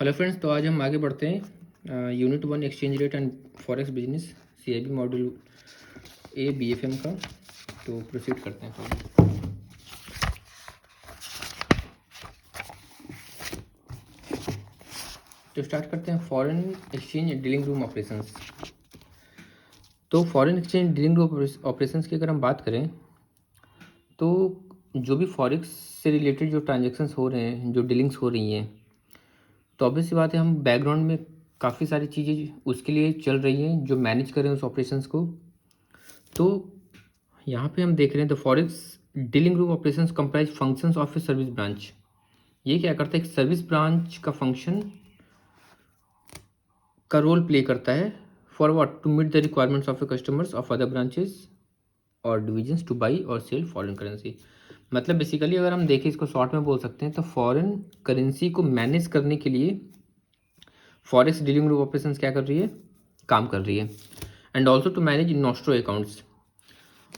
Hello friends, तो आज हम आगे बढ़ते हैं unit 1 exchange rate and forex business CIB module A BFM का। तो प्रोसीड करते हैं तो स्टार्ट करते हैं foreign exchange dealing room operations. तो foreign exchange dealing room operations की अगर हम बात करें तो जो भी फॉरेक्स से रिलेटेड जो ट्रांजेक्शन्स हो रहे हैं, जो डीलिंग्स हो रही हैं, तो ऑब्वियस सी बात है हम बैकग्राउंड में काफ़ी सारी चीज़ें उसके लिए चल रही हैं जो मैनेज कर रहे हैं उस ऑपरेशंस को। तो यहाँ पे हम देख रहे हैं the forex dealing room operations comprise functions of a service branch. ये क्या करता है, एक सर्विस ब्रांच का फंक्शन का रोल प्ले करता है for what, to meet the requirements of a customers of other branches और डिविजन्स टू बाई और सेल फॉरेन करेंसी। मतलब बेसिकली अगर हम देखें इसको शॉर्ट में बोल सकते हैं तो फॉरेन करेंसी को मैनेज करने के लिए फॉरेक्स डीलिंग रूम ऑपरेशंस क्या कर रही है, काम कर रही है। And also to manage nostro accounts.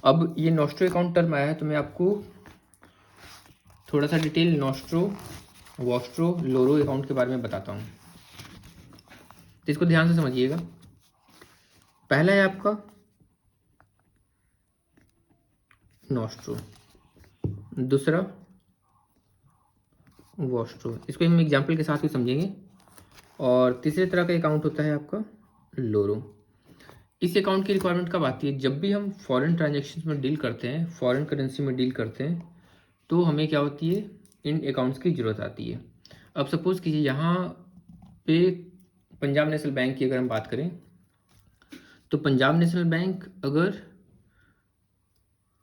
अब ये नॉस्ट्रो अकाउंट टर्म आया है तो मैं आपको थोड़ा सा डिटेल नॉस्ट्रो, वॉस्ट्रो, लोरो अकाउंट के बारे में बताता हूँ, तो इसको ध्यान से समझिएगा। पहला है आपका नॉस्ट्रो, दूसरा वॉस्ट्रो, इसको हम एग्जाम्पल के साथ भी समझेंगे। और तीसरे तरह का अकाउंट होता है आपका लोरो। इस अकाउंट की रिक्वायरमेंट कब आती है, जब भी हम फॉरेन ट्रांजेक्शन में डील करते हैं, फॉरेन करेंसी में डील करते हैं, तो हमें क्या होती है, इन अकाउंट्स की ज़रूरत आती है। अब सपोज़ कीजिए यहाँ पे पंजाब नेशनल बैंक की अगर हम बात करें तो पंजाब नेशनल बैंक अगर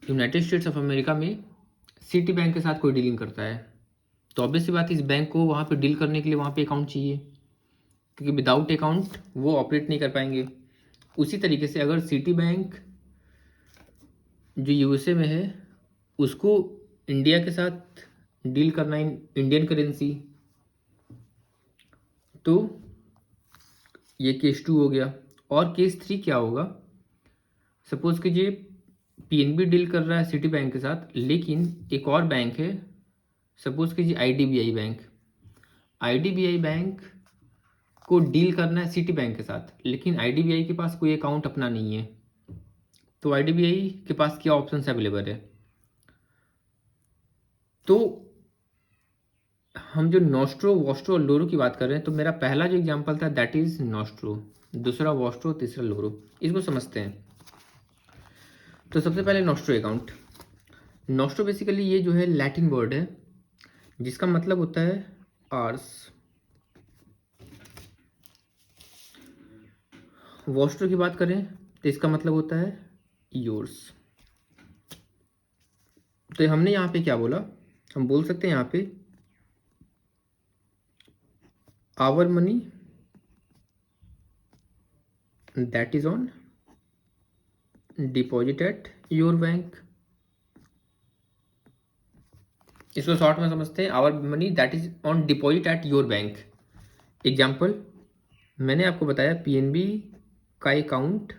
यूनाइटेड स्टेट्स ऑफ अमेरिका में सिटी बैंक के साथ कोई डीलिंग करता है तो ऑब्वियस सी बात है इस बैंक को वहाँ पे डील करने के लिए वहाँ पे अकाउंट चाहिए, क्योंकि विदाउट अकाउंट वो ऑपरेट नहीं कर पाएंगे। उसी तरीके से अगर सिटी बैंक जो यूएसए में है उसको इंडिया के साथ डील करना इन इंडियन करेंसी, तो ये केस 2 हो गया। और केस 3 क्या होगा, सपोज कीजिए पीएनबी डील कर रहा है सिटी बैंक के साथ, लेकिन एक और बैंक है, सपोज कीजिए आईडीबीआई बैंक। आईडीबीआई बैंक को डील करना है सिटी बैंक के साथ, लेकिन आईडीबीआई के पास कोई अकाउंट अपना नहीं है, तो आईडीबीआई के पास क्या ऑप्शन अवेलेबल है। तो हम जो नॉस्ट्रो, वॉस्ट्रो और लोरो की बात कर रहे हैं, तो मेरा पहला जो एग्जांपल था दैट इज नॉस्ट्रो, दूसरा वॉस्ट्रो, तीसरा लोरो। इसको समझते हैं। तो सबसे पहले नॉस्ट्रो अकाउंट। नॉस्ट्रो बेसिकली ये जो है लैटिन वर्ड है जिसका मतलब होता है आर्स। वॉस्ट्रो की बात करें तो इसका मतलब होता है योर्स। तो हमने यहाँ पे क्या बोला, हम बोल सकते हैं यहाँ पे our money that is on deposit at your bank. इसको शॉर्ट में समझते हैं, our money that is on deposit at your bank. Example मैंने आपको बताया पीएनबी का अकाउंट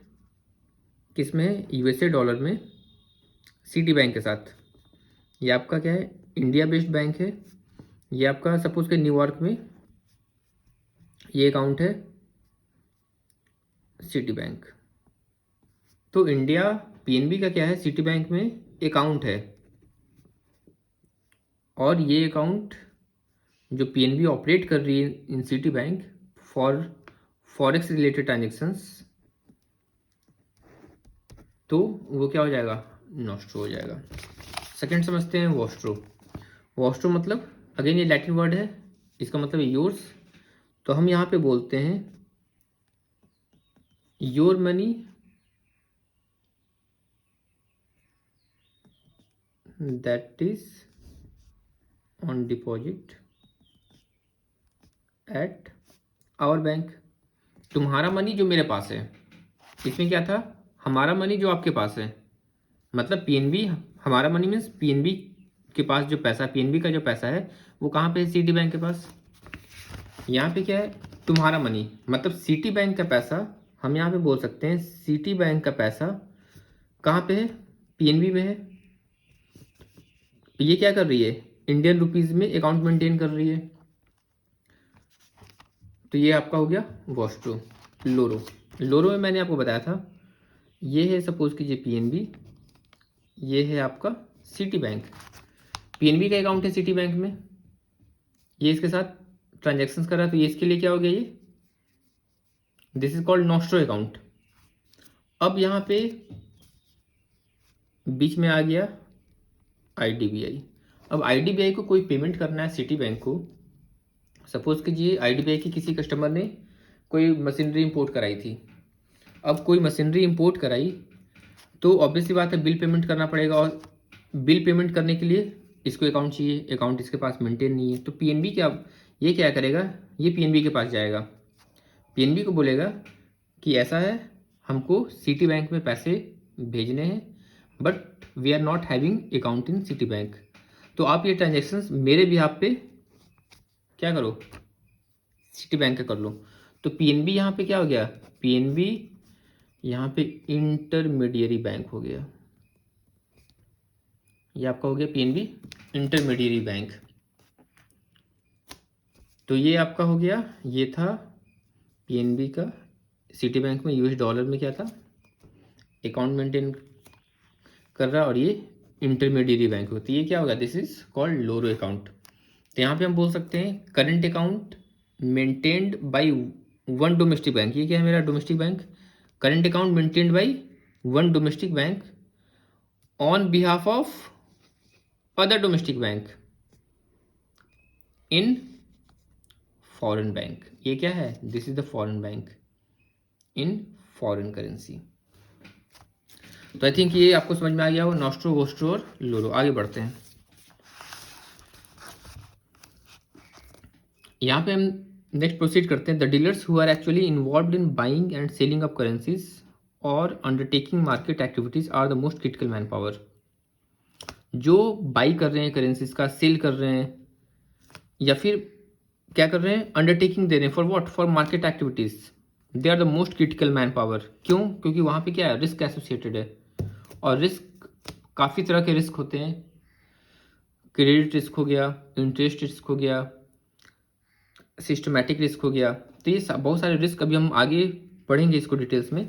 किस में है, यूएसए डॉलर में सिटी बैंक के साथ। ये आपका क्या है, इंडिया बेस्ड बैंक है। ये आपका सपोज के न्यूयॉर्क में ये अकाउंट है सिटी बैंक। तो इंडिया पीएनबी का क्या है, सिटी बैंक में अकाउंट है, और ये अकाउंट जो पीएनबी ऑपरेट कर रही है इन city bank for forex related transactions, तो वो क्या हो जाएगा, नॉस्ट्रो हो जाएगा। सेकंड समझते हैं वॉस्ट्रो। वॉस्ट्रो मतलब अगेन ये लैटिन वर्ड है, इसका मतलब है योर्स। तो हम यहाँ पे बोलते हैं your money that is on deposit at our bank. तुम्हारा मनी जो मेरे पास है, इसमें क्या था, हमारा मनी जो आपके पास है, मतलब पीएनबी, हमारा मनी मीन्स पीएनबी के पास जो पैसा, पीएनबी का जो पैसा है वो कहाँ पे है, सिटी बैंक के पास। यहाँ पे क्या है, तुम्हारा मनी मतलब सिटी बैंक का पैसा, हम यहाँ पे बोल सकते हैं सिटी बैंक का पैसा कहाँ पे है, पीएनबी में है। ये क्या कर रही है, इंडियन रुपीज में अकाउंट मेंटेन कर रही है। तो ये आपका हो गया वॉस्ट्रो। लोरो, लोरो में मैंने आपको बताया था, ये है सपोज कीजिए पीएनबी, ये है आपका सिटी बैंक। पीएनबी का अकाउंट है सिटी बैंक में, ये इसके साथ ट्रांजैक्शंस कर रहा है, तो ये इसके लिए क्या हो गया, ये this is called nostro account. अब यहाँ पे बीच में आ गया आईडीबीआई। अब आईडीबीआई को कोई पेमेंट करना है सिटी बैंक को, सपोज कीजिए आईडीबीआई की किसी कस्टमर ने कोई मशीनरी इंपोर्ट कराई थी। अब कोई मशीनरी इंपोर्ट कराई तो ऑब्वियसली बात है बिल पेमेंट करना पड़ेगा, और बिल पेमेंट करने के लिए इसको अकाउंट चाहिए, अकाउंट इसके पास मेंटेन नहीं है। तो पीएनबी ये क्या करेगा, ये पीएनबी के पास जाएगा, पीएनबी को बोलेगा कि ऐसा है, हमको सिटी बैंक में पैसे भेजने हैं, but we are not having account in Citibank, तो आप ये ट्रांजेक्शन्स मेरे बिहाफ पे क्या करो, सिटी बैंक का कर लो। तो पीएनबी यहाँ पे क्या हो गया, पीएनबी यहाँ पे इंटरमीडियरी बैंक हो गया, ये आपका हो गया पीएनबी इंटरमीडियरी बैंक। तो ये आपका हो गया, ये था पीएनबी का सिटी बैंक में यूएस डॉलर में क्या था, अकाउंट मेंटेन कर रहा, और ये इंटरमीडियरी बैंक होती है, ये क्या होगा, this is called loro account. तो यहाँ पे हम बोल सकते हैं current account maintained by one domestic bank, ये क्या है मेरा domestic bank, current account maintained by one domestic bank on behalf of other domestic bank in foreign bank, ये क्या है, this is the foreign bank in foreign currency. तो I think ये आपको समझ में आ गया हो, नॉस्ट्रो, वोस्ट्रो और लोरो। आगे बढ़ते हैं, यहाँ पे हम नेक्स्ट प्रोसीड करते हैं। The dealers who are actually involved in buying and selling of currencies और undertaking market activities are the most critical manpower. जो बाई कर रहे हैं करेंसीज का, सेल कर रहे हैं, या फिर क्या कर रहे हैं, अंडरटेकिंग दे रहे हैं for what, for market activities, they are the most critical manpower. क्यों, क्योंकि वहाँ पे क्या है, रिस्क एसोसिएटेड है, और रिस्क काफ़ी तरह के रिस्क होते हैं, क्रेडिट रिस्क हो गया, इंटरेस्ट रिस्क हो गया, सिस्टमैटिक रिस्क हो गया। तो ये बहुत सारे रिस्क अभी हम आगे पढ़ेंगे इसको डिटेल्स में,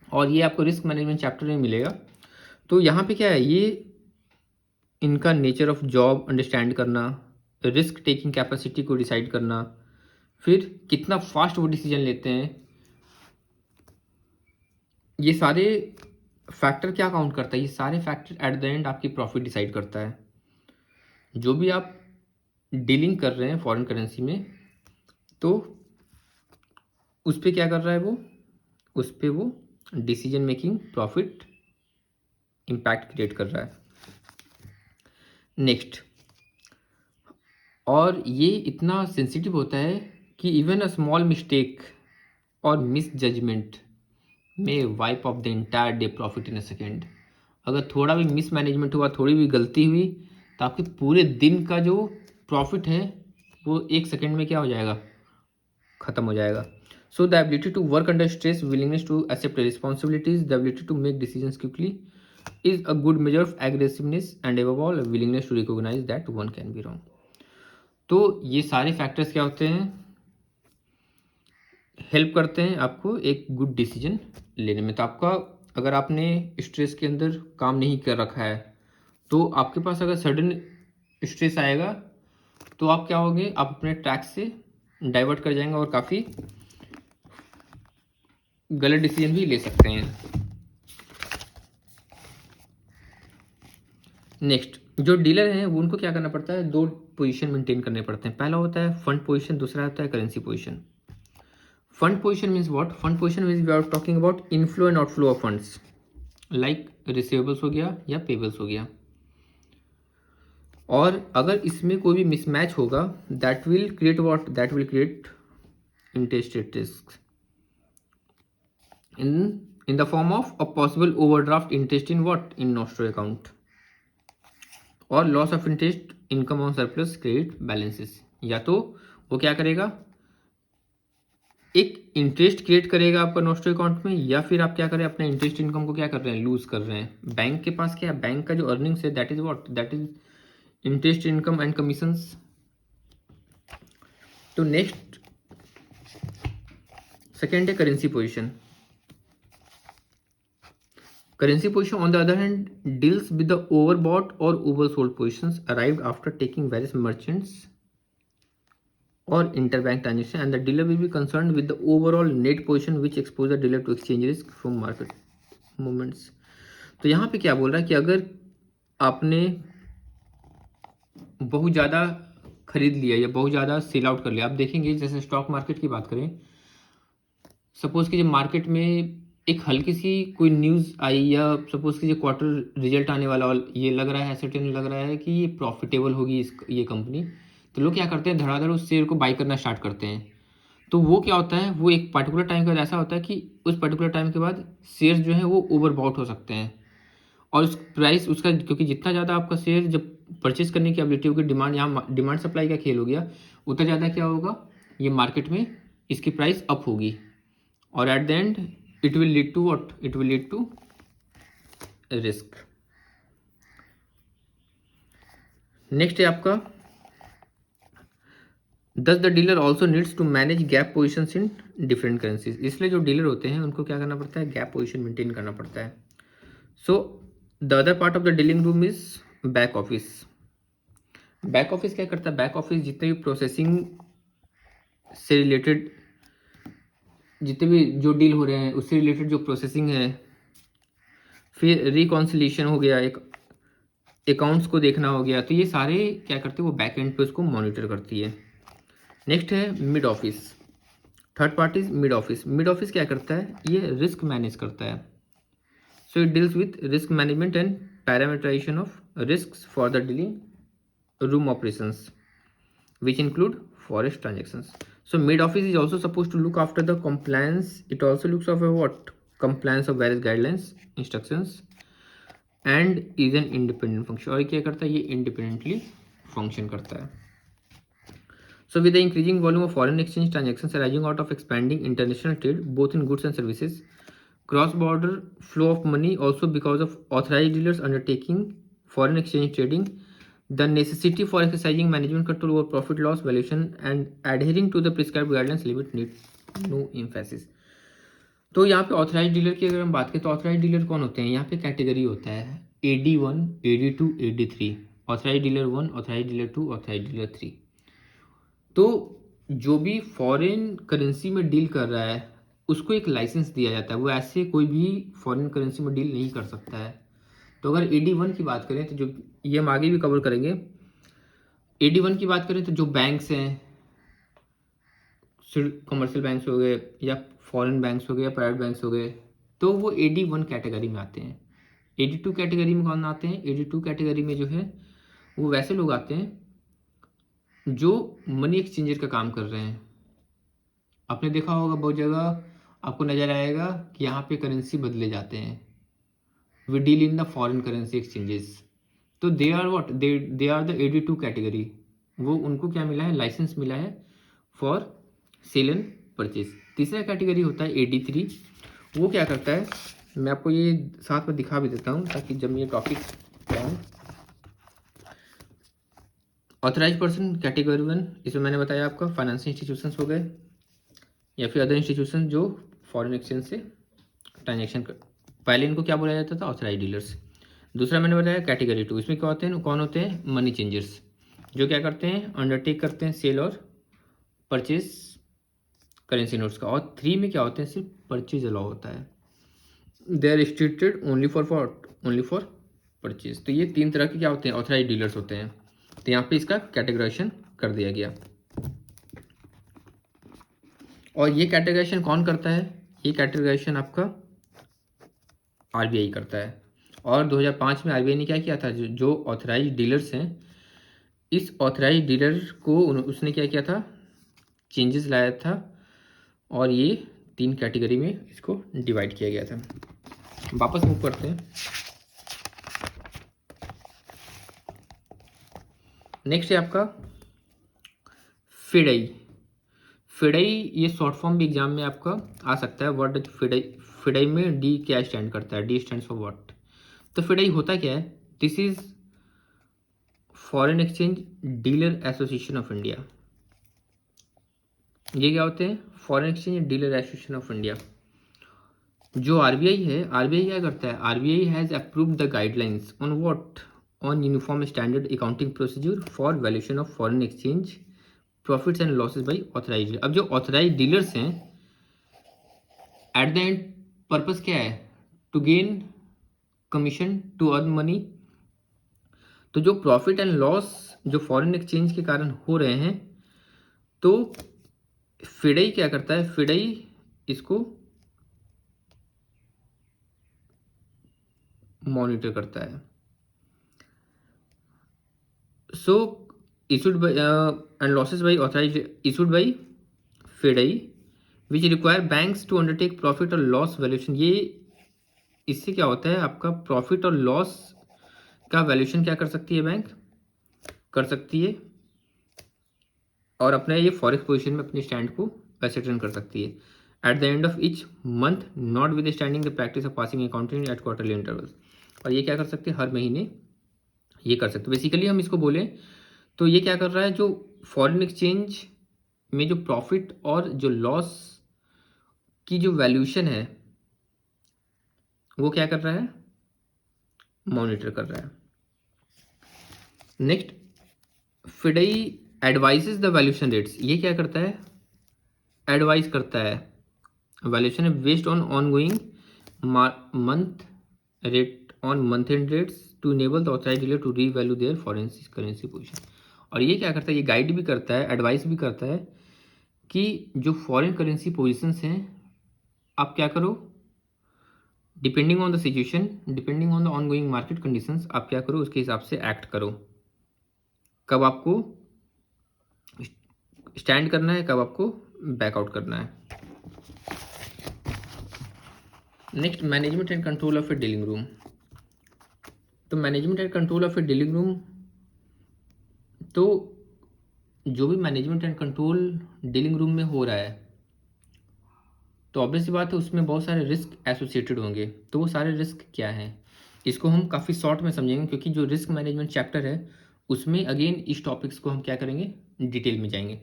और ये आपको रिस्क मैनेजमेंट चैप्टर में मिलेगा। तो यहाँ पे क्या है, ये इनका नेचर ऑफ जॉब अंडरस्टैंड करना, रिस्क टेकिंग कैपेसिटी को डिसाइड करना, फिर कितना फास्ट वो डिसीजन लेते हैं, ये सारे फैक्टर क्या काउंट करता है, ये सारे फैक्टर एट द एंड आपकी प्रॉफिट डिसाइड करता है। जो भी आप डीलिंग कर रहे हैं फॉरेन करेंसी में, तो उस पर क्या कर रहा है वो, उस पर वो decision making profit impact create कर रहा है। नेक्स्ट, और ये इतना सेंसिटिव होता है कि इवन अ स्मॉल मिस्टेक और मिस जजमेंट में wipe off the entire day profit in a second. अगर थोड़ा भी मिस मैनेजमेंट हुआ, थोड़ी भी गलती हुई, तो आपके पूरे दिन का जो प्रॉफिट है वो एक सेकेंड में क्या हो जाएगा, ख़त्म हो जाएगा। So the ability to work under stress, willingness to accept responsibilities, the ability to make decisions quickly is a good measure of aggressiveness and above all a willingness to recognize that one can be wrong। तो ये सारे factors क्या होते हैं, help करते हैं आपको एक गुड डिसीजन लेने में। तो आपका अगर आपने स्ट्रेस के अंदर काम नहीं कर रखा है, तो आपके पास अगर सडन स्ट्रेस आएगा तो आप क्या होंगे, आप अपने ट्रैक से डाइवर्ट कर जाएंगे और काफ़ी गलत डिसीजन भी ले सकते हैं। नेक्स्ट, जो डीलर हैं वो उनको क्या करना पड़ता है, दो पोजीशन मेंटेन करने पड़ते हैं। पहला होता है फंड पोजीशन, दूसरा होता है currency position. Fund position means what, fund position means we are talking about inflow and outflow of funds, like receivables हो गया या पेबल्स हो गया। और अगर इसमें कोई भी मिसमैच होगा, that will create what, that will create interest rate risk in the form of a possible overdraft interest in what, in nostro account, और loss of interest income on surplus credit balances. या तो वो क्या करेगा, एक interest create करेगा आपका nostro account में, या फिर आप क्या करें, अपने इंटरेस्ट इनकम को क्या कर रहे हैं, लूज कर रहे हैं। बैंक के पास क्या है, बैंक का जो अर्निंग्स है that is what, that is interest income and commissions. तो नेक्स्ट सेकेंड है currency position. Currency position on the other hand deals with the overbought और oversold positions arrived after taking various merchants और interbank transaction and the dealer will be concern with the overall net position which expose the dealer to exchange risk from market movements. तो यहाँ पे क्या बोल रहा है कि अगर आपने बहुत ज़्यादा खरीद लिया या बहुत ज़्यादा सेल आउट कर लिया, आप देखेंगे जैसे स्टॉक मार्केट की बात करें, सपोज कि जब मार्केट में एक हल्की सी कोई न्यूज़ आई या सपोज कि जो क्वार्टर रिजल्ट आने वाला और ये लग रहा है सर्टेन लग रहा है कि ये प्रॉफिटेबल होगी ये कंपनी, तो लोग क्या करते हैं धड़ाधड़ उस शेयर को बाई करना स्टार्ट करते हैं। तो वो क्या होता है, वो एक पर्टिकुलर टाइम के बाद ऐसा होता है कि उस पर्टिकुलर टाइम के बाद शेयर्स जो है वो ओवरबॉट हो सकते हैं और उस प्राइस उसका, क्योंकि जितना ज़्यादा आपका शेयर जब परचेज करने की एबिलिटी होगी, डिमांड यहाँ डिमांड सप्लाई का खेल हो गया, उतना ज़्यादा क्या होगा ये मार्केट में इसकी प्राइस अप होगी और at the end it will lead to what, it will lead to risk. Next है आपका दस the dealer also needs to manage gap position in different currencies. इसलिए जो डीलर होते हैं उनको क्या करना पड़ता है, गैप पोजिशन मेंटेन करना पड़ता है। So the other part of the dealing room is back office. Back office क्या करता है, बैक ऑफिस जितने भी प्रोसेसिंग से रिलेटेड जितने भी जो डील हो रहे हैं उससे रिलेटेड जो प्रोसेसिंग है, फिर रिकॉन्सिलेशन हो गया, एक अकाउंट्स को देखना हो गया, तो ये सारे क्या करते हैं वो बैक एंड पे उसको मॉनिटर करती है। नेक्स्ट है mid office. Third part is mid office. Mid office क्या करता है, ये रिस्क मैनेज करता है। So it deals with risk management and parameterisation of risk for the dealing room operations which include forex transactions. So mid office is also supposed to look after the compliance. It also looks after what, compliance of various guidelines, instructions, and is an independent function. और क्या करता है, ये independently function करता है. So with the increasing volume of foreign exchange transactions arising out of expanding international trade both in goods and services, cross-border flow of money also because of authorized dealers undertaking foreign exchange trading, the necessity for exercising management control over profit loss valuation and adhering to the prescribed guidelines limit need no emphasis. तो यहाँ पे authorise dealer की अगर हम बात करें तो authorise dealer कौन होते हैं, यहाँ पे कैटेगरी होता है AD1, AD2, AD3, authorise dealer 1, authorise dealer 2, authorise dealer 3। तो जो भी फॉरेन करेंसी में डील कर रहा है उसको एक लाइसेंस दिया जाता है, वो ऐसे कोई भी फॉरेन करेंसी में डील नहीं कर सकता है। तो अगर AD1 की बात करें तो जो ये हम आगे भी कवर करेंगे, AD1 की बात करें तो जो बैंक्स हैं, कमर्शियल बैंक्स हो गए या फॉरेन बैंक्स हो गए या प्राइवेट बैंक्स हो गए, तो वो AD1 कैटेगरी में आते हैं। AD2 कैटेगरी में कौन आते हैं, AD2 कैटेगरी में जो है वो वैसे लोग आते हैं जो मनी एक्सचेंजर का काम कर रहे हैं। आपने देखा होगा बहुत जगह आपको नज़र आएगा कि यहाँ पे करेंसी बदले जाते हैं, we deal in the foreign currency exchanges. तो they are what, they are the AD2 category. वो उनको क्या मिला है, लाइसेंस मिला है फॉर सेल एंड परचेज। तीसरा कैटेगरी होता है AD3। वो क्या करता है, मैं आपको ये साथ में दिखा भी देता हूँ ताकि जब ये टॉपिक पढ़ाऊँ। ऑथराइज पर्सन कैटेगरी 1, इसमें मैंने बताया आपका फाइनेंशियल इंस्टीट्यूशंस हो गए या फिर अदर इंस्टीट्यूशन जो फॉरेन एक्सचेंज से ट्रांजेक्शन कर, पहले इनको क्या बोला जाता था, ऑथराइज डीलर्स। दूसरा मैंने बताया कैटेगरी 2, इसमें क्या होते हैं, कौन होते हैं, मनी चेंजर्स, जो क्या करते हैं, अंडरटेक करते हैं सेल और परचेज करेंसी नोट्स का। और 3 में क्या होते हैं, सिर्फ परचेज अलाउ होता है, they are restricted only for purchase. तो ये 3 तरह के क्या होते हैं, ऑथराइज डीलर्स होते हैं। तो यहाँ पे इसका कैटेगराइजेशन कर दिया गया। और ये कैटेगराइजेशन कौन करता है, ये कैटेगराइजेशन आपका RBI करता है। और 2005 में RBI ने क्या किया था, जो ऑथराइज डीलर्स हैं, इस ऑथराइज डीलर को उसने क्या किया था, चेंजेस लाया था और ये 3 कैटेगरी में इसको डिवाइड किया गया था। वापस मूव करते हैं। नेक्स्ट है आपका फिडई। फिडई ये शॉर्ट फॉर्म भी एग्जाम में आपका आ सकता है। व्हाट डज फिडई, फिडई में D क्या स्टैंड करता है, D स्टैंड्स फॉर व्हाट। तो फिडई होता क्या है, this is foreign exchange dealer association of India. ये क्या होते हैं? Foreign exchange dealer association of India. जो आरबीआई है, आरबीआई क्या करता है? RBI has approved the guidelines on what? On uniform standard accounting procedure for valuation of foreign exchange profits and losses by authorised. अब जो ऑथराइज्ड डीलर्स हैं, at the end purpose क्या है? To gain commission, to earn money. तो जो profit and loss जो foreign exchange के कारण हो रहे हैं, तो फिडई क्या करता है? फिडई इसको मॉनिटर करता है। सो issued by and losses by authorized issued by FIDI which require banks to undertake profit or loss valuation। ये इससे क्या होता है? आपका प्रॉफिट और लॉस का वैल्यूएशन क्या कर सकती है? बैंक कर सकती है, और अपने ये फॉरेक्स पोजीशन में अपने स्टैंड को एसेटन कर सकती है at the end of each month, notwithstanding the practice of passing accounting at quarterly intervals. और ये क्या कर सकते हैं? हर महीने ये कर सकते हैं। बेसिकली हम इसको बोलें तो ये क्या कर रहा है? जो फॉरेन एक्सचेंज में जो प्रॉफिट और जो लॉस की जो वैल्यूएशन है, वो क्या कर रहा है? मॉनिटर कर रहा है। Next, FEDAI advises the valuation rates. ये क्या करता है? एडवाइस करता है valuation based on ongoing month rate on month end rates to enable the authorised dealer to revalue their foreign currency position. और ये क्या करता है? ये गाइड भी करता है, एडवाइस भी करता है कि जो फॉरेन करेंसी पोजीशंस हैं, आप क्या करो? Depending on the situation, depending on the ongoing market conditions, आप क्या करो? उसके हिसाब से एक्ट करो। कब आपको स्टैंड करना है, कब आपको बैकआउट करना है। Next, management and control of a dealing room. तो management and control of a dealing room, तो जो भी management and control dealing room में हो रहा है, तो ऑब्वियस सी बात है उसमें बहुत सारे रिस्क एसोसिएटेड होंगे। तो वो सारे रिस्क क्या हैं, इसको हम काफ़ी शॉर्ट में समझेंगे, क्योंकि जो रिस्क मैनेजमेंट चैप्टर है उसमें अगेन इस टॉपिक्स को हम क्या करेंगे? डिटेल में जाएंगे।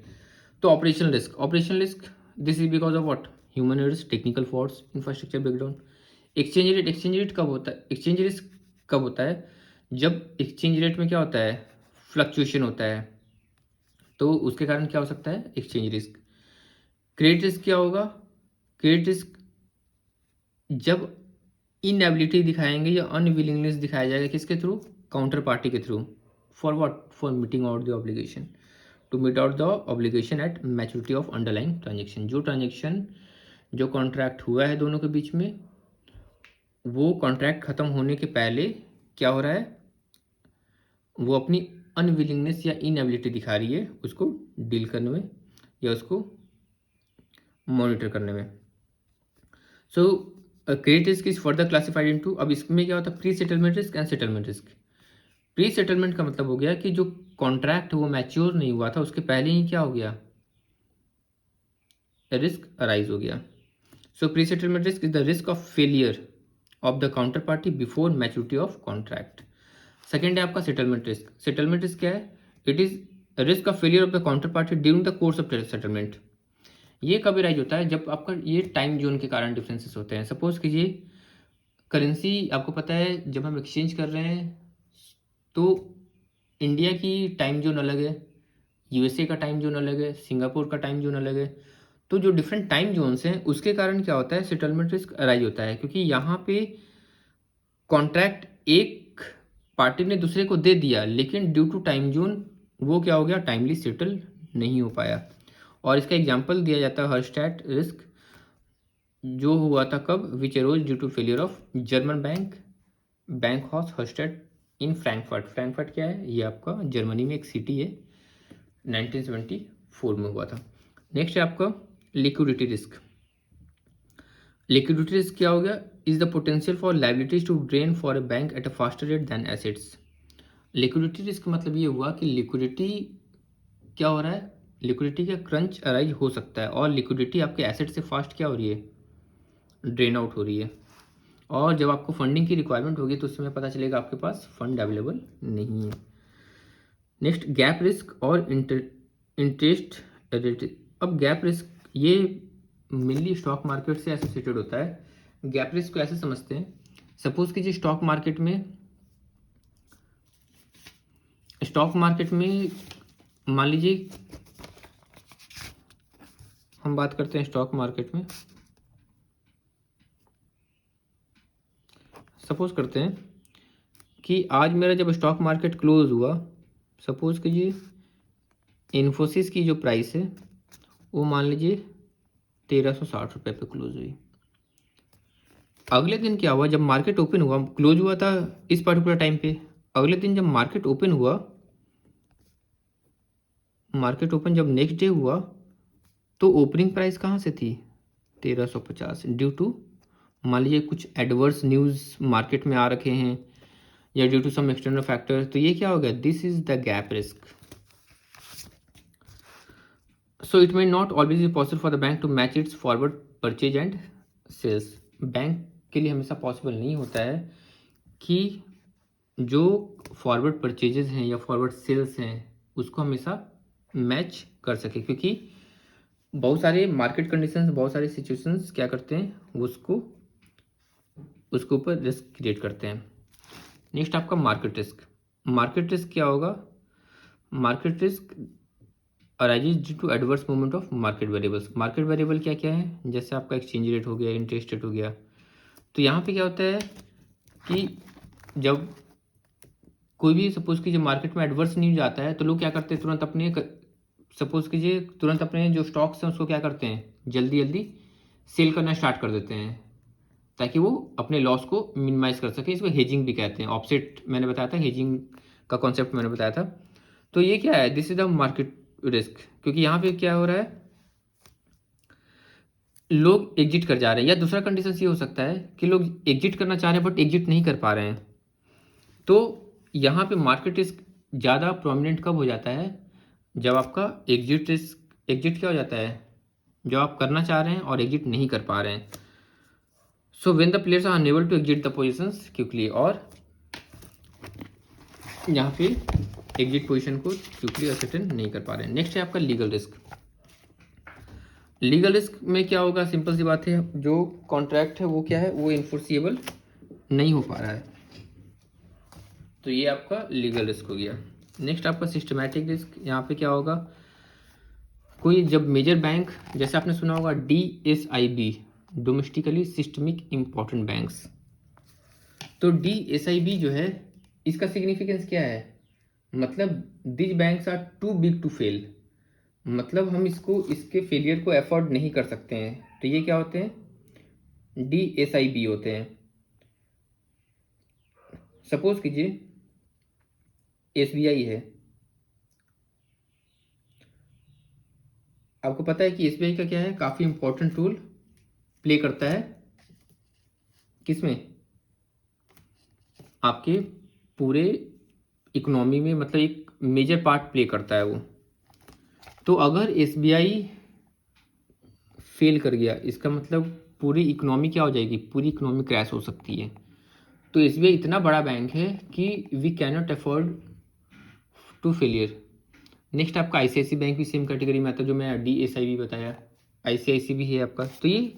तो operational risk, operational risk this is because of what? Human errors, technical faults, infrastructure breakdown. Exchange rate, exchange rate कब होता है? एक्सचेंज रिस्क कब होता है? जब एक्सचेंज रेट में क्या होता है? फ्लक्चुएशन होता है, तो उसके कारण क्या हो सकता है? Exchange risk. क्रेडिट रिस्क क्या होगा? क्रेडिट रिस्क जब इनएबिलिटी दिखाएंगे या अनविलिंगनेस दिखाया जाएगा, किसके थ्रू? काउंटर पार्टी के through. For what? For meeting out the obligation, to meet out the obligation at maturity of underlying transaction. जो ट्रांजेक्शन, जो कॉन्ट्रैक्ट हुआ है दोनों के बीच में, वो कॉन्ट्रैक्ट खत्म होने के पहले क्या हो रहा है? वो अपनी अनविलिंगनेस या इनएबिलिटी दिखा रही है उसको डील करने में या उसको मॉनिटर करने में। सो credit risk is further classified into, अब इसमें क्या होता है? Pre settlement risk and settlement risk. Pre settlement का मतलब हो गया कि जो कॉन्ट्रैक्ट वो मैच्योर नहीं हुआ था, उसके पहले ही क्या हो गया? रिस्क अराइज हो गया। सो pre settlement risk is the risk of failure of the counter party before maturity of contract. Second है आपका सेटलमेंट रिस्क। सेटलमेंट रिस्क क्या है? It is risk of failure of the counter party during the course of settlement. ये कब rise होता है? जब आपका ये टाइम जोन के कारण डिफरेंसेस होते हैं। सपोज कीजिए करेंसी, आपको पता है जब हम एक्सचेंज कर रहे हैं तो इंडिया की टाइम जोन अलग है, यूएसए का टाइम जोन अलग है, सिंगापुर का टाइम जोन अलग है। तो जो डिफरेंट टाइम जोन्स हैं उसके कारण क्या होता है? सेटलमेंट रिस्क अराइज होता है, क्योंकि यहाँ पे कॉन्ट्रैक्ट एक पार्टी ने दूसरे को दे दिया, लेकिन ड्यू टू टाइम जोन वो क्या हो गया? टाइमली सेटल नहीं हो पाया। और इसका एग्जाम्पल दिया जाता है हर्स्टैट रिस्क, जो हुआ था कब? Which arose due to failure of German bank Haus Herstatt in Frankfurt. Frankfurt क्या है? ये आपका जर्मनी में एक सिटी है, 1974 में हुआ था। नेक्स्ट है आपका लिक्विडिटी रिस्क। लिक्विडिटी रिस्क क्या हो गया? Is the potential for liabilities to drain for a bank at a faster rate than assets. Liquidity risk मतलब ये हुआ कि लिक्विडिटी क्या हो रहा है? लिक्विडिटी का क्रंच अराइज हो सकता है, और लिक्विडिटी आपके एसेट से फास्ट क्या हो रही है? ड्रेन आउट हो रही है। और जब आपको फंडिंग की रिक्वायरमेंट होगी तो उस समय पता चलेगा आपके पास फंड अवेलेबल नहीं है। नेक्स्ट, गैप रिस्क और इंटरेस्ट अब गैप रिस्क ये मेनली स्टॉक मार्केट से एसोसिएटेड होता है। गैप रिस्क को ऐसे समझते हैं, सपोज कीजिए स्टॉक मार्केट में मान लीजिए हम बात करते हैं स्टॉक मार्केट में, सपोज करते हैं कि आज मेरा जब स्टॉक मार्केट क्लोज हुआ, सपोज कीजिए इन्फोसिस की जो प्राइस है वो मान लीजिए 1360 रुपये पे क्लोज हुई। अगले दिन क्या हुआ, जब मार्केट ओपन हुआ, क्लोज हुआ था इस पर्टिकुलर टाइम पे, अगले दिन जब मार्केट ओपन हुआ, मार्केट ओपन जब नेक्स्ट डे हुआ तो ओपनिंग प्राइस कहाँ से थी 1350, ड्यू टू मान लीजिए कुछ एडवर्स न्यूज़ मार्केट में आ रखे हैं या due to some external factor, तो ये क्या हो गया, this is the gap risk. So it may not always be possible for the bank to match its forward purchase and sales. Bank के लिए हमेशा पॉसिबल नहीं होता है कि जो फॉरवर्ड परचेजेस हैं या फॉरवर्ड सेल्स हैं उसको हमेशा मैच कर सके, क्योंकि बहुत सारे मार्केट कंडीशंस, बहुत सारे सिचुएशंस क्या करते हैं उसके ऊपर रिस्क क्रिएट करते हैं। नेक्स्ट आपका मार्केट रिस्क। मार्केट रिस्क क्या होगा, market risk arises due to adverse movement of market variables. Market variable क्या क्या है, जैसे आपका एक्सचेंज रेट हो गया, इंटरेस्ट रेट हो गया। तो यहाँ पे क्या होता है कि जब कोई भी सपोज कीजिए मार्केट में एडवर्स न्यूज आता है तो लोग क्या करते हैं, तुरंत अपने सपोज कीजिए तुरंत अपने जो स्टॉक्स हैं उसको क्या करते हैं, जल्दी जल्दी सेल करना स्टार्ट कर देते हैं ताकि वो अपने लॉस को मिनिमाइज कर सके। इसको हेजिंग भी कहते हैं, ऑफसेट मैंने बताया था, हेजिंग का कॉन्सेप्ट मैंने बताया था। तो ये क्या है, this is the market risk, क्योंकि यहाँ पे क्या हो रहा है, लोग एग्जिट कर जा रहे हैं, या दूसरा कंडीशन ये हो सकता है कि लोग एग्जिट करना चाह रहे हैं बट एग्जिट नहीं कर पा रहे हैं। तो यहाँ पे मार्केट रिस्क ज़्यादा प्रोमिनेंट कब हो जाता है, जब आपका एग्जिट रिस्क, एग्जिट क्या हो जाता है, जो आप करना चाह रहे हैं और एग्जिट नहीं कर पा रहे हैं। So when the players are unable to exit the positions quickly, और यहाँ पे एग्जिट पोजीशन को क्विकली असर्टेन नहीं कर पा रहे हैं। नेक्स्ट है आपका लीगल रिस्क। लीगल रिस्क में क्या होगा, सिंपल सी बात है, जो कॉन्ट्रैक्ट है वो क्या है, वो इन्फोर्सिएबल नहीं हो पा रहा है, तो ये आपका लीगल रिस्क हो गया। नेक्स्ट आपका सिस्टमैटिक रिस्क। यहाँ पे क्या होगा, कोई जब मेजर बैंक, जैसे आपने सुना होगा DSIB, domestically systemic important banks, तो DSIB जो है इसका सिग्निफिकेंस क्या है, मतलब these banks are too big to fail, मतलब हम इसके फेलियर को एफोर्ड नहीं कर सकते हैं, तो ये क्या होते हैं, DSIB होते हैं। सपोज कीजिए SBI है, आपको पता है कि SBI का क्या है, काफ़ी इंपॉर्टेंट रोल प्ले करता है किसमें, आपके पूरे इकोनॉमी में, मतलब एक मेजर पार्ट प्ले करता है वो। तो अगर SBI फेल कर गया, इसका मतलब पूरी इकोनॉमी क्या हो जाएगी, पूरी इकोनॉमी क्रैश हो सकती है। तो SBI इतना बड़ा बैंक है कि we can not afford to failure. Next आपका ICICI बैंक भी सेम कैटेगरी में आता है, जो मैं DSIB बताया, ICICI भी है आपका। तो ये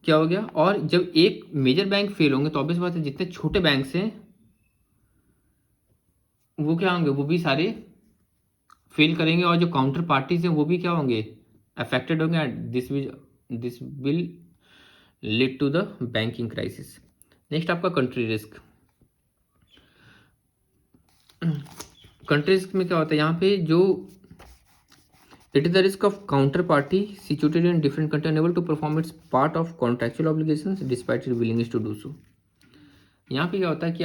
क्या हो गया, और जब एक मेजर बैंक फेल होंगे तो ऑब्वियस बात है जितने छोटे बैंक्स हैं वो क्या होंगे, वो भी सारे फेल करेंगे, और जो काउंटर पार्टीज हैं वो भी क्या होंगे, अफेक्टेड होंगे। This will lead to the banking crisis. Next आपका कंट्री रिस्क। कंट्री रिस्क में क्या होता है, यहाँ पे जो it is the risk of counter party situated in different country unable to perform its part of contractual obligations despite it willingness to do so. यहाँ पे क्या होता है कि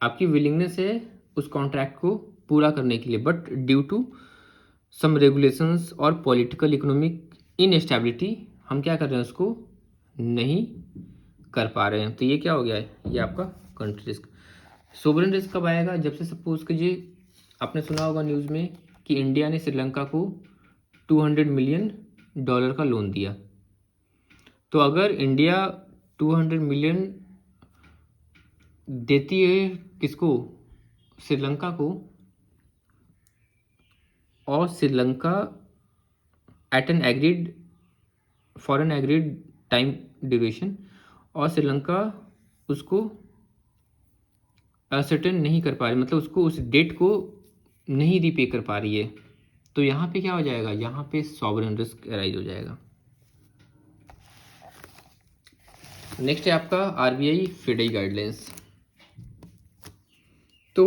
आपकी विलिंगनेस है उस कॉन्ट्रैक्ट को पूरा करने के लिए, but due to some regulations और पॉलिटिकल इकोनॉमिक इनएस्टेबिलिटी हम क्या कर रहे हैं, उसको नहीं कर पा रहे हैं। तो ये क्या हो गया है, ये आपका कंट्री रिस्क। सोवरेन रिस्क कब आएगा, जब से सपोज कीजिए आपने सुना होगा न्यूज़ में कि इंडिया ने श्रीलंका को $200 मिलियन का लोन दिया। तो अगर इंडिया 200 मिलियन देती है किसको, श्रीलंका को, और Sri Lanka at an agreed for an agreed time duration, और श्रीलंका उसको असर्टेन नहीं कर पा रही, मतलब उसको उस डेट को नहीं रीपे कर पा रही है, तो यहाँ पे क्या हो जाएगा, यहाँ पे सॉवरेन रिस्क अराइज हो जाएगा। नेक्स्ट है आपका आरबीआई फिडई गाइडलाइंस। तो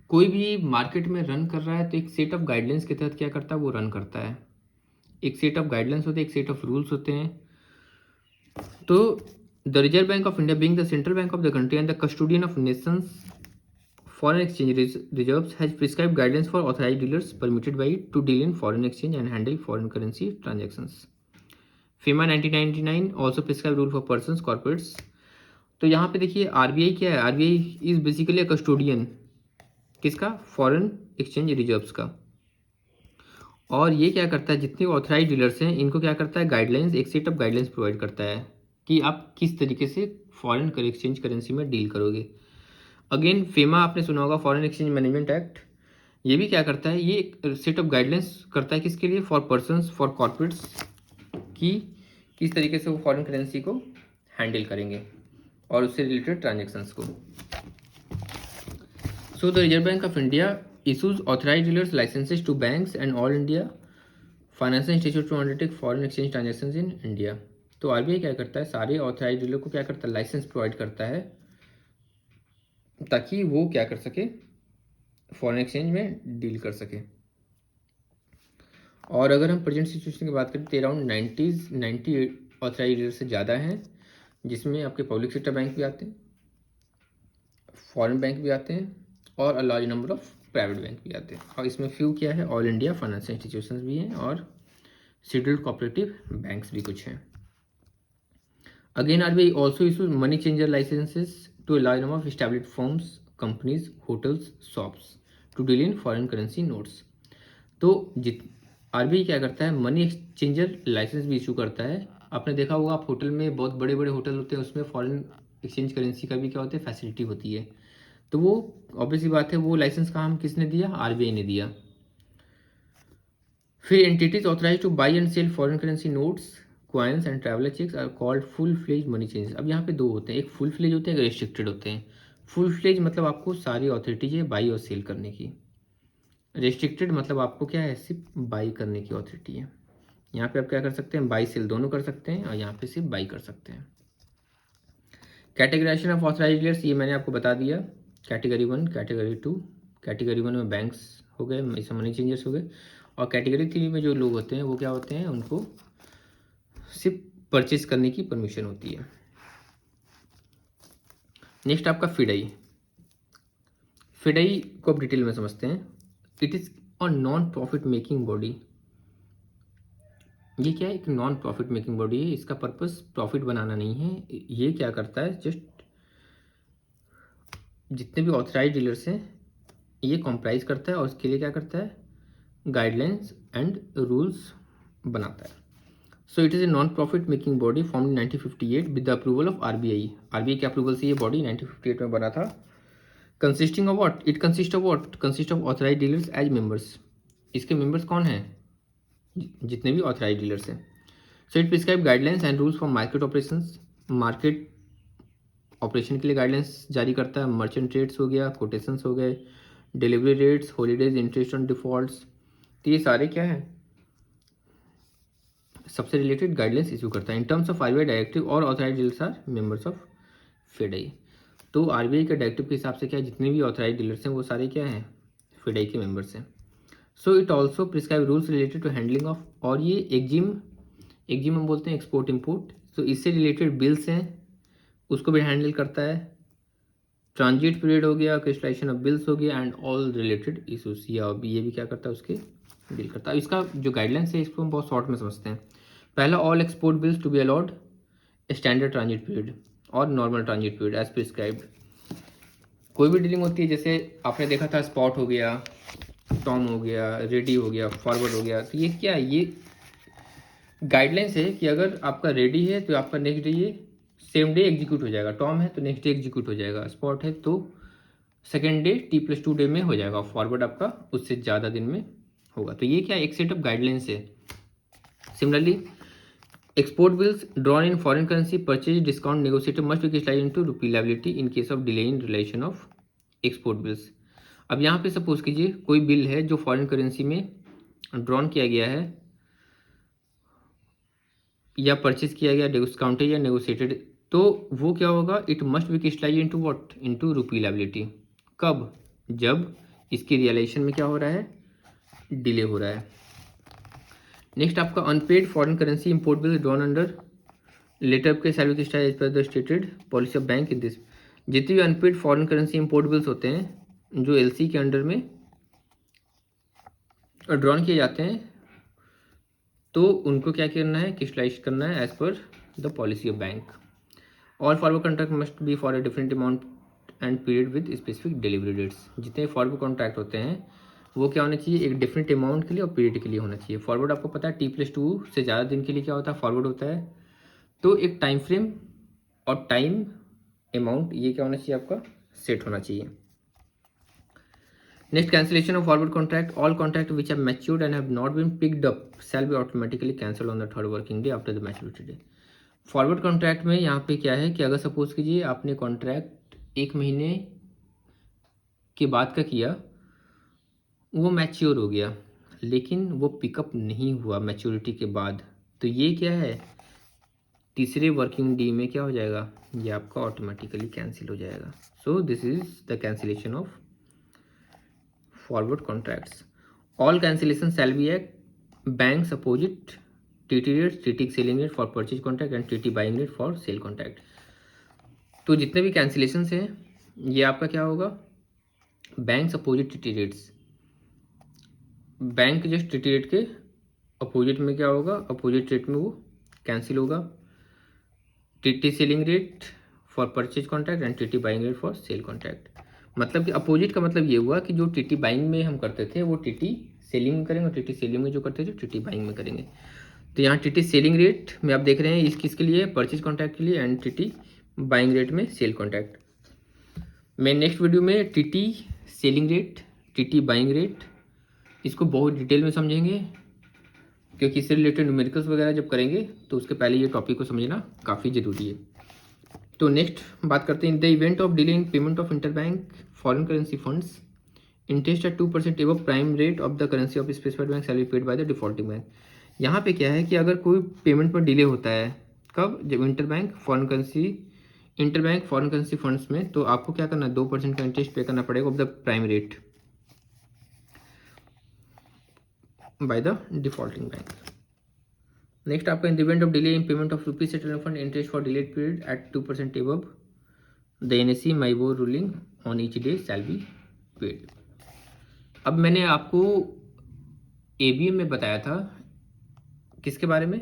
कोई भी मार्केट में रन कर रहा है तो एक सेट ऑफ गाइडलाइंस के तहत क्या करता है, वो रन करता है। एक सेट ऑफ गाइडलाइंस होते हैं, एक सेट ऑफ रूल्स होते हैं। तो the Reserve Bank of India being the central bank of the country and the custodian of Nations foreign exchange reserves has prescribed guidelines for authorized dealers permitted by it to deal in foreign exchange and handle foreign currency transactions. FEMA 1999 also prescribed rule for persons corporates. तो यहाँ पे देखिए RBI क्या है, RBI is basically a custodian किसका, foreign exchange reserves का। और ये क्या करता है, जितने ऑथराइज डीलर्स हैं इनको क्या करता है, गाइडलाइंस, एक सेट ऑफ गाइडलाइंस प्रोवाइड करता है कि आप किस तरीके से फॉरेन एक्सचेंज करेंसी में डील करोगे। अगेन फेमा आपने सुना होगा, फॉरेन एक्सचेंज मैनेजमेंट एक्ट, ये भी क्या करता है, ये एक सेट ऑफ गाइडलाइंस करता है किसके लिए, फॉर पर्सन्स, फॉर कॉर्पोरेट्स, कि किस तरीके से वो फॉरेन करेंसी को हैंडल करेंगे और उससे रिलेटेड ट्रांजेक्शन्स को। So the Reserve Bank of India issues authorise dealers licences to banks and all India financial institute to undertake foreign exchange transactions in India. तो आरबीआई क्या करता है, सारे ऑथराइज डीलर को क्या करता है, लाइसेंस प्रोवाइड करता है ताकि वो क्या कर सके, फॉरेन एक्सचेंज में डील कर सके। और अगर हम प्रेजेंट सिचुएशन की बात करें तो अराउंड 90 ऑथराइज डीलर से ज़्यादा हैं, जिसमें आपके पब्लिक सेक्टर बैंक भी आते हैं, फॉरेन बैंक भी आते हैं और a large number of private bank भी आते हैं। और इसमें फ्यू क्या है, ऑल इंडिया फाइनेंशियल इंस्टीट्यूशंस भी हैं और शेड्यूल्ड कोऑपरेटिव बैंक्स भी कुछ हैं। Again RBI also issues money changer licences to a large number of established firms, companies, hotels, shops to deal in foreign currency notes. तो RBI क्या करता है, मनी एक्सचेंजर लाइसेंस भी इशू करता है। आपने देखा होगा, आप होटल में, बहुत बड़े बड़े होटल होते हैं, उसमें फॉरेन एक्सचेंज करेंसी का भी क्या होता है, फैसिलिटी होती है। तो वो ऑब्वियसली बात है, वो लाइसेंस काम किसने दिया, आरबीआई ने दिया। फिर entities authorise to buy and sell foreign currency notes, coins and traveller cheques are called full fledge money changes. अब यहाँ पे दो होते हैं, एक फुल फ्लेज होते हैं, एक रेस्ट्रिक्टेड होते हैं। फुल फ्लेज मतलब आपको सारी अथॉरिटी है बाई और सेल करने की, रेस्ट्रिक्टेड मतलब आपको क्या है, सिर्फ बाई करने की अथॉरिटी है। यहाँ पे आप क्या कर सकते हैं, बाई सेल दोनों कर सकते हैं, और यहाँ पे सिर्फ बाई कर सकते हैं। कैटेगराइजेशन ऑफ ऑथराइज्ड डीलर्स ये मैंने आपको बता दिया, कैटेगरी 1, कैटेगरी 2। कैटेगरी 1 में बैंक्स हो गए, इसमें मनी चेंजर्स हो गए, और कैटेगरी 3 में जो लोग होते हैं वो क्या होते हैं, उनको सिर्फ परचेज करने की परमिशन होती है। नेक्स्ट आपका फिडई। फिडई को आप डिटेल में समझते हैं। It is a non profit making body. ये क्या है, एक नॉन प्रॉफिट मेकिंग बॉडी है, इसका पर्पस प्रॉफिट बनाना नहीं है। ये क्या करता है, जस्ट जितने भी ऑथराइज डीलर्स हैं ये कॉम्प्राइज करता है, और उसके लिए क्या करता है, गाइडलाइंस एंड रूल्स बनाता है। So it is a non-profit making body formed in 1958 with the approval of RBI. RBI के अप्रूवल से ये बॉडी 1958 में बना था। Consisting of what? It consists of what? Consists of authorized dealers as members. इसके members कौन हैं, जितने भी authorized dealers हैं। So it prescribe guidelines and rules for market operations. Market operation के लिए guidelines जारी करता है। Merchant rates हो गया, quotations हो गए, delivery rates, holidays, interest on defaults, तो ये सारे क्या है, सबसे रिलेटेड गाइडलाइंस इशू करता है। In terms of RBI directive और authorise dealers are members of FEDAI. तो आरबीआई के डायरेक्टिव के हिसाब से क्या है, जितने भी ऑथराइज डीलर्स हैं वो सारे क्या हैं, फिडई के मेंबर्स हैं। So it also prescribe rules related to handling of, और ये एग्जिम हम बोलते हैं एक्सपोर्ट इम्पोर्ट, तो इससे रिलेटेड बिल्स हैं उसको भी हैंडल करता है। ट्रांजिट पीरियड हो गया, क्रिस्टलाइजेशन ऑफ बिल्स हो गया, एंड ऑल रिलेटेड इशूज, या ये भी क्या करता है, उसके डील करता है। इसका जो गाइडलाइंस है इसको हम बहुत शॉर्ट में समझते हैं। पहला, all export bills to be allowed standard transit period और normal transit period as prescribed. कोई भी डीलिंग होती है, जैसे आपने देखा था स्पॉट हो गया, टॉम हो गया, रेडी हो गया, फॉरवर्ड हो गया, तो ये क्या है, ये गाइडलाइंस है कि अगर आपका रेडी है तो आपका नेक्स्ट डे ये सेम डे एग्जीक्यूट हो जाएगा, टॉम है तो नेक्स्ट डे एग्जीक्यूट हो जाएगा, स्पॉट है तो सेकेंड डे T+2 डे में हो जाएगा, फॉरवर्ड आपका उससे ज़्यादा दिन में होगा। तो ये क्या एक सेट ऑफ गाइडलाइंस है Similarly, export bills drawn in foreign currency purchase discount negotiated must be crystallized into rupee liability in case of delay in relation of export bills. अब यहाँ पे सपोज कीजिए कोई बिल है जो फॉरेन करेंसी में drawn किया गया है या परचेज किया गया डिस्काउंटेड या नेगोशिएटेड, तो वो क्या होगा, it must be crystallise into what, into रूपी लायबिलिटी। कब? जब इसकी रियलाइजेशन में क्या हो रहा है, डिले हो रहा है। नेक्स्ट आपका unpaid foreign currency import bill drawn under letter के shall be crystallise as per the stated policy of bank in this. जितने भी unpaid foreign currency import bills होते हैं जो एलसी के अंडर में ड्रॉन किए जाते हैं, तो उनको क्या करना है, क्रिस्टलाइज करना है as per the policy of bank. All forward contract must be for a different amount and period with specific delivery dates. जितने फॉरवर्ड कॉन्ट्रैक्ट होते हैं वो क्या होना चाहिए, एक डिफरेंट अमाउंट के लिए और पीरियड के लिए होना चाहिए। फॉरवर्ड आपको पता है T+2 से ज़्यादा दिन के लिए क्या होता है, फॉरवर्ड होता है। तो एक टाइम फ्रेम और टाइम अमाउंट ये क्या होना चाहिए, आपका सेट होना चाहिए। Next, cancellation of forward contract. All contract which have matured and have not been picked up shall be automatically cancel on the third working day after the maturity day. Forward contract में यहाँ पे क्या है कि अगर suppose कीजिए आपने contract 1 महीने के बाद का किया, वो मैच्योर हो गया लेकिन वो पिकअप नहीं हुआ मैच्योरिटी के बाद, तो ये क्या है, तीसरे वर्किंग डे में क्या हो जाएगा, ये आपका ऑटोमेटिकली कैंसिल हो जाएगा। So this is the cancellation of forward contracts. All cancellation shall be at banks opposite TT rate, TT selling rate for purchase contract and TT buying rate for sale contract. तो जितने भी cancellation हैं ये आपका क्या होगा, banks opposite TT rates, bank just TT rate के opposite में क्या होगा, अपोजिट रेट में वो कैंसिल होगा। TT selling rate for purchase contract and TT buying rate for sale contract. मतलब कि अपोजिट का मतलब ये हुआ कि जो टीटी बाइंग में हम करते थे वो टीटी सेलिंग में करेंगे और टीटी सेलिंग में जो करते थे टीटी बाइंग में करेंगे। तो यहाँ टीटी सेलिंग रेट में आप देख रहे हैं किसके लिए, परचेज कॉन्ट्रैक्ट के लिए, एंड टीटी बाइंग रेट में सेल कॉन्ट्रैक्ट। मैं नेक्स्ट वीडियो में TT selling rate, TT buying rate, इसको बहुत डिटेल में समझेंगे क्योंकि इससे रिलेटेड न्यूमेरिकल्स वगैरह जब करेंगे तो उसके पहले ये टॉपिक को समझना काफ़ी ज़रूरी है। तो नेक्स्ट बात करते हैं, in the event of delay in payment of interbank foreign currency funds interest eight 2% above prime rate of the currency of specified bank shall be paid by the defaulting bank. यहाँ पे क्या है कि अगर कोई पेमेंट पर delay होता है, कब, जब इंटरबैंक फॉरेन करेंसी फंड्स में, तो आपको क्या करना है, 2% का इंटरेस्ट पे करना पड़ेगा of the prime rate by the defaulting bank. Next आपका in the event of delay in payment of rupees settlement fund interest for delayed period at 2% above the NSE MIBOR ruling on each day shall be paid. अब मैंने आपको ABM में बताया था किसके बारे में,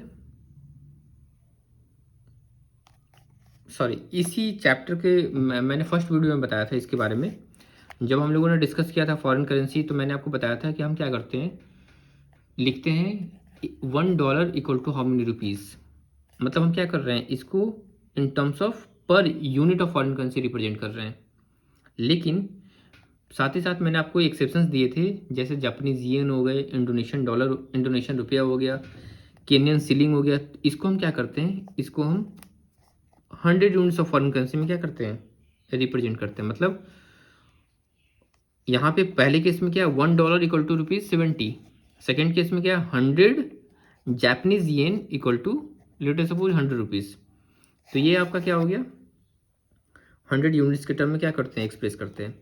सॉरी इसी चैप्टर के मैंने फर्स्ट वीडियो में बताया था इसके बारे में। जब हम लोगों ने डिस्कस किया था फॉरेन करेंसी तो मैंने आपको बताया था कि हम क्या करते हैं, लिखते हैं $1 equal to how many rupees. मतलब हम क्या कर रहे हैं, इसको in terms of per unit of foreign currency represent कर रहे हैं। लेकिन साथ ही साथ मैंने आपको एक्सेप्शंस दिए थे, जैसे जापानीज येन हो गए, इंडोनेशियन डॉलर, इंडोनेशियन रुपया हो गया, केनियन सिलिंग हो गया। इसको हम क्या करते हैं, इसको हम 100 यूनिट्स ऑफ फॉरेन करेंसी में क्या करते हैं, रिप्रेजेंट करते हैं। मतलब यहाँ पे पहले केस में क्या है, $1 इक्वल टू ₹70, सेकेंड केस में क्या है, 100 Japanese yen equal to let us suppose 100 rupees. तो ये आपका क्या हो गया, 100 यूनिट्स के टर्म में क्या करते हैं, एक्सप्रेस करते हैं।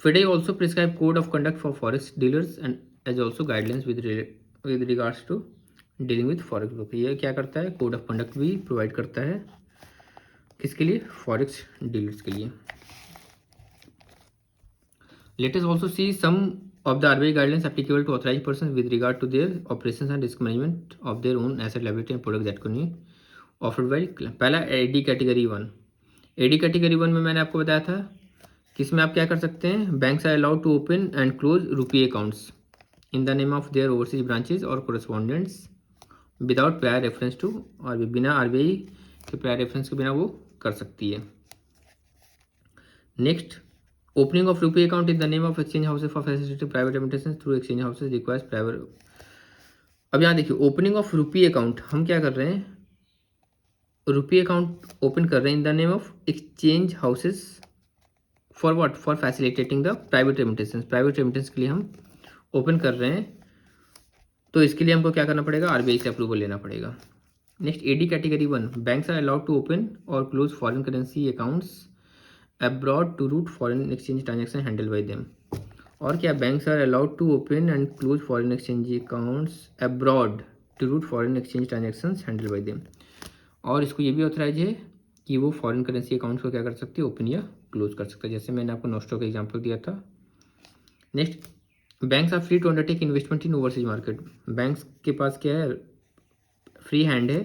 FIDE also prescribe code of conduct for forex dealers and as also guidelines with regards to dealing with forex broker. ये क्या करता है, कोड ऑफ कंडक्ट भी प्रोवाइड करता है, किसके लिए, फॉरेक्स डीलर्स के लिए। Let us also see some of the RBI guidelines applicable to authorized persons with regard to their operations and risk management of their own asset liability and product that can be offered by। पहला AD category 1। AD category 1 में मैंने आपको बताया था किसमें आप क्या कर सकते हैं, banks are allowed to open and close rupee accounts in the name of their overseas branches और correspondents without prior reference to, और बिना RBI के प्रायर रेफरेंस के बिना वो कर सकती है। Next, opening of rupee account in the name of exchange houses for facilitating private remittances through exchange houses requires prior अब यहाँ देखिए ओपनिंग ऑफ रुपी अकाउंट, हम क्या कर रहे हैं, रुपी अकाउंट ओपन कर रहे हैं इन the name of exchange houses for what, for facilitating the private remittance, private remittance के लिए हम ओपन कर रहे हैं। तो इसके लिए हमको क्या करना पड़ेगा, आरबीआई से अप्रूवल लेना पड़ेगा। Next AD category 1, banks are allowed to open और close foreign currency accounts abroad to route foreign exchange transaction handle by them. और क्या, banks are allowed to open and close foreign exchange accounts abroad to route foreign exchange transaction handle by them. और इसको ये भी authorise है कि वो foreign currency accounts को क्या कर सकती है, ओपन या क्लोज कर सकता है, जैसे मैंने आपको नोस्टो का एग्जांपल दिया था। Next, banks are free to undertake investment in overseas market, banks के पास क्या है, फ्री हैंड है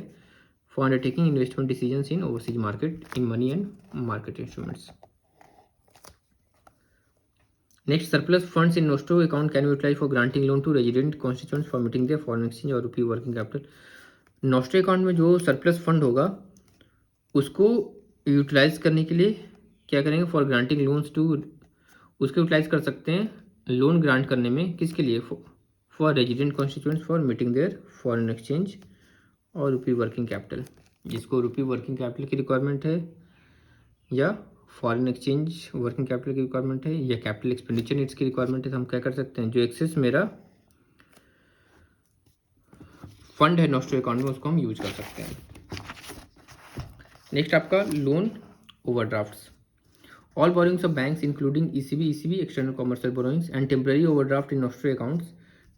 for undertaking investment decisions in overseas market in money and market instruments. Next, surplus funds in nostro account can be utilise for granting loan to resident constituents for meeting their foreign exchange और rupee working capital. Nostro account में जो surplus fund होगा उसको utilise करने के लिए क्या करेंगे, फॉर ग्रांटिंग लोन्स टू, उसको यूटिलाइज कर सकते हैं लोन ग्रांट करने में, किसके लिए, for resident constituents for meeting their foreign exchange और रुपी वर्किंग कैपिटल, जिसको रुपी वर्किंग कैपिटल की रिक्वायरमेंट है या फॉरेन एक्सचेंज वर्किंग कैपिटल की रिक्वायरमेंट है या कैपिटल एक्सपेंडिचर नीड्स की रिक्वायरमेंट है, तो हम क्या कर सकते हैं, जो एक्सेस मेरा फंड है नोस्टो अकाउंट में उसको हम यूज कर सकते हैं। नेक्स्ट आपका loan overdrafts, all borrowings of banks including ECB external commercial borrowings and temporary overdraft in nostro accounts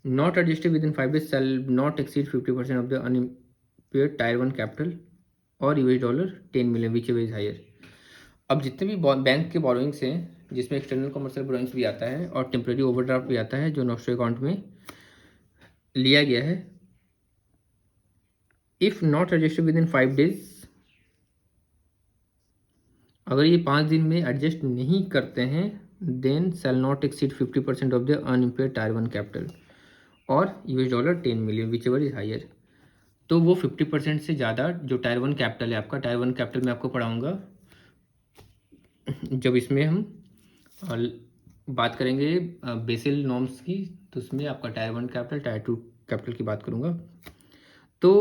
not adjusted within 5 days shall not exceed 50% of the unimpaired tier 1 capital और $10 million which is higher. अब जितने भी bank के borrowings हैं जिसमें external commercial borrowings भी आता है और टेम्पररी ओवरड्राफ्ट भी आता है जो नोस्टो अकाउंट में लिया गया है, if not adjusted within 5 days, अगर ये 5 दिन में एडजस्ट नहीं करते हैं, then shall not exceed 50% of the unimpaired tier 1 capital और $10 million whichever is higher. तो वो 50% से ज़्यादा जो टायर 1 कैपिटल है आपका, टायर 1 कैपिटल मैं आपको पढ़ाऊँगा जब इसमें हम बात करेंगे बेसिल नॉर्म्स की, तो उसमें आपका टायर 1 कैपिटल टायर 2 कैपिटल की बात करूँगा। तो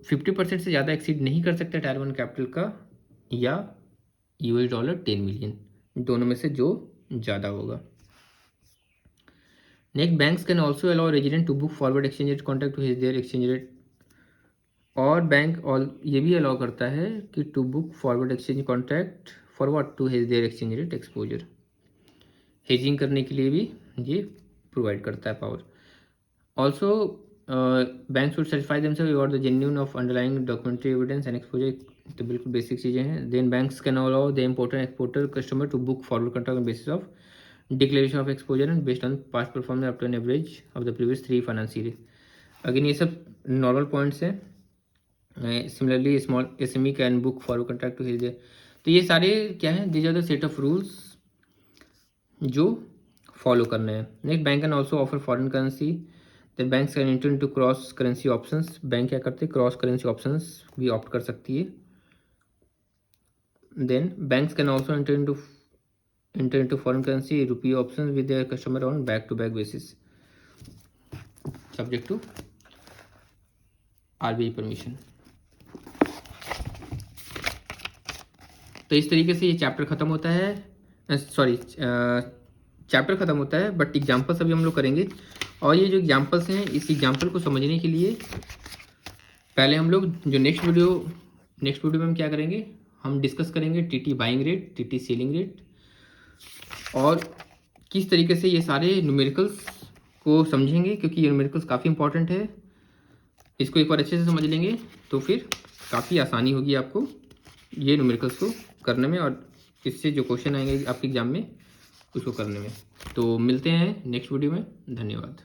50% से ज़्यादा एक्सीड नहीं कर सकते टायर 1 कैपिटल का या $10 million, दोनों में से जो ज़्यादा होगा। Next, banks can also allow resident to book forward exchange rate contact to his their exchange rate, और बैंक और ये भी अलाउ करता है कि to book forward exchange contract for what, to hedge their exchange rate exposure, hedging करने के लिए भी ये प्रोवाइड करता है power. Also bank should certify themselves about the genuine of underlying documentary evidence and exposure, तो बिल्कुल बेसिक चीज़ें हैं। Then banks can allow the importer exporter customer to book forward contract on basis of declaration of exposure and based on past performance up to an average of the previous 3 financial year. Again ये सब normal points हैं। Similarly small SME can book forward contract to his, तो ये सारे क्या हैं, these are the set of rules जो follow करने हैं। Next, bank can also offer foreign currency, the banks can enter into cross currency options, bank क्या करते हैं, क्रॉस करेंसी ऑप्शंस भी ऑप्ट कर सकती है। Then banks can also enter into foreign currency rupee option with their customer on back to back basis subject to RBI permission. तो इस तरीके से ये चैप्टर खत्म होता है, चैप्टर खत्म होता है, बट एग्जाम्पल्स अभी हम लोग करेंगे। और ये जो एग्जाम्पल्स हैं, इस एग्जाम्पल को समझने के लिए पहले हम लोग जो नेक्स्ट वीडियो में हम क्या करेंगे, हम डिस्कस करेंगे TT buying rate, TT selling rate, और किस तरीके से ये सारे न्यूमेरिकल्स को समझेंगे, क्योंकि ये न्यूमेरिकल्स काफ़ी इंपॉर्टेंट है। इसको एक बार अच्छे से समझ लेंगे तो फिर काफ़ी आसानी होगी आपको ये न्यूमेरिकल्स को करने में, और इससे जो क्वेश्चन आएंगे आपके एग्जाम में उसको करने में। तो मिलते हैं नेक्स्ट वीडियो में, धन्यवाद।